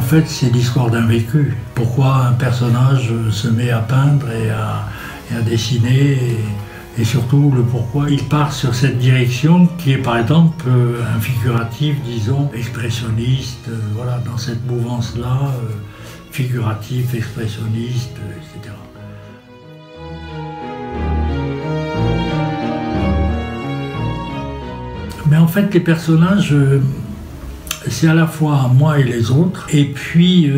fait, c'est l'histoire d'un vécu. Pourquoi un personnage se met à peindre et à dessiner et surtout le pourquoi il part sur cette direction qui est par exemple un figuratif, disons, expressionniste, voilà, dans cette mouvance-là, figuratif, expressionniste, etc. Mais en fait, les personnages, c'est à la fois moi et les autres. Et puis,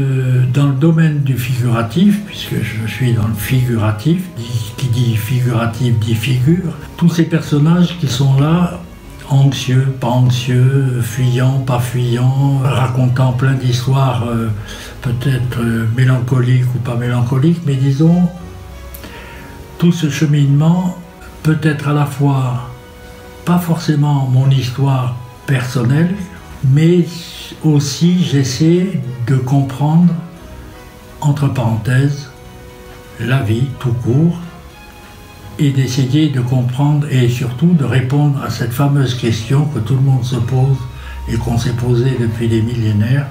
dans le domaine du figuratif, puisque je suis dans le figuratif, qui dit figuratif dit figure, tous ces personnages qui sont là, anxieux, pas anxieux, fuyants, pas fuyants, racontant plein d'histoires, peut-être mélancoliques ou pas mélancoliques, mais disons, tout ce cheminement peut être à la fois pas forcément mon histoire personnelle, mais aussi j'essaie de comprendre, entre parenthèses, la vie tout court, et d'essayer de comprendre et surtout de répondre à cette fameuse question que tout le monde se pose et qu'on s'est posée depuis des millénaires: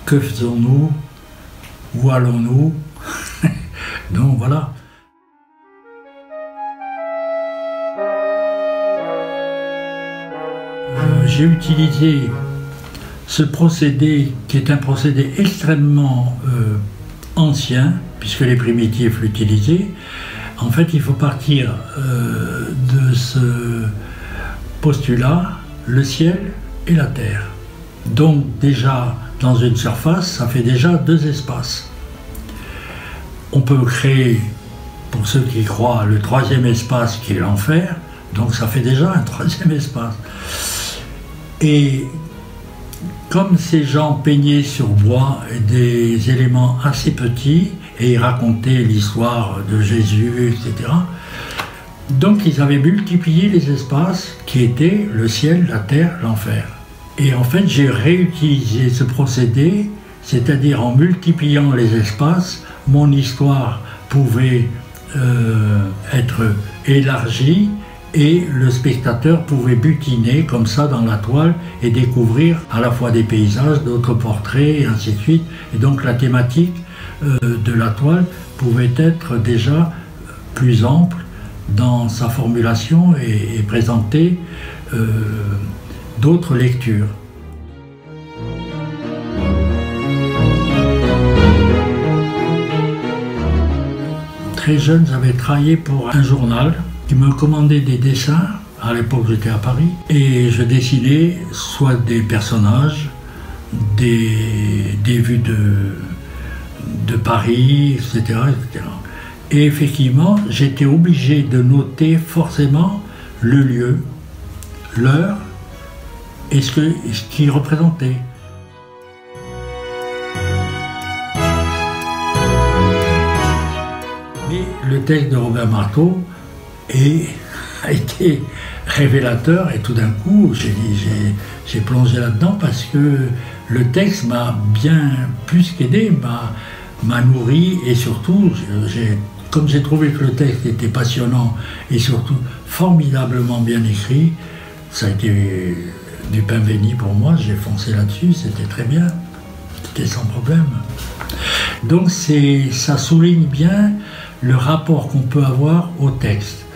que faisons-nous? Où allons-nous? Donc voilà. J'ai utilisé ce procédé qui est un procédé extrêmement ancien, puisque les primitifs l'utilisaient. En fait, il faut partir de ce postulat, le ciel et la terre. Donc déjà, dans une surface, ça fait déjà deux espaces. On peut créer, pour ceux qui croient, le troisième espace qui est l'enfer, donc ça fait déjà un troisième espace. Et comme ces gens peignaient sur bois des éléments assez petits, et ils racontaient l'histoire de Jésus, etc., donc ils avaient multiplié les espaces qui étaient le ciel, la terre, l'enfer. Et en fait, j'ai réutilisé ce procédé, c'est-à-dire en multipliant les espaces, mon histoire pouvait être élargie, et le spectateur pouvait butiner comme ça dans la toile et découvrir à la fois des paysages, d'autres portraits, et ainsi de suite. Et donc la thématique de la toile pouvait être déjà plus ample dans sa formulation et présenter d'autres lectures. Très jeune, j'avais travaillé pour un journal qui me commandait des dessins. À l'époque, j'étais à Paris, et je dessinais soit des personnages, des vues de Paris, etc., etc. Et effectivement, j'étais obligé de noter forcément le lieu, l'heure et ce qu'il représentait. Mais le texte de Robert Marteau a été révélateur, et tout d'un coup j'ai plongé là-dedans parce que le texte m'a bien plus qu'aidé, m'a nourri, et surtout comme j'ai trouvé que le texte était passionnant et surtout formidablement bien écrit, ça a été du pain béni pour moi. J'ai foncé là-dessus, c'était très bien, c'était sans problème. Donc ça souligne bien le rapport qu'on peut avoir au texte.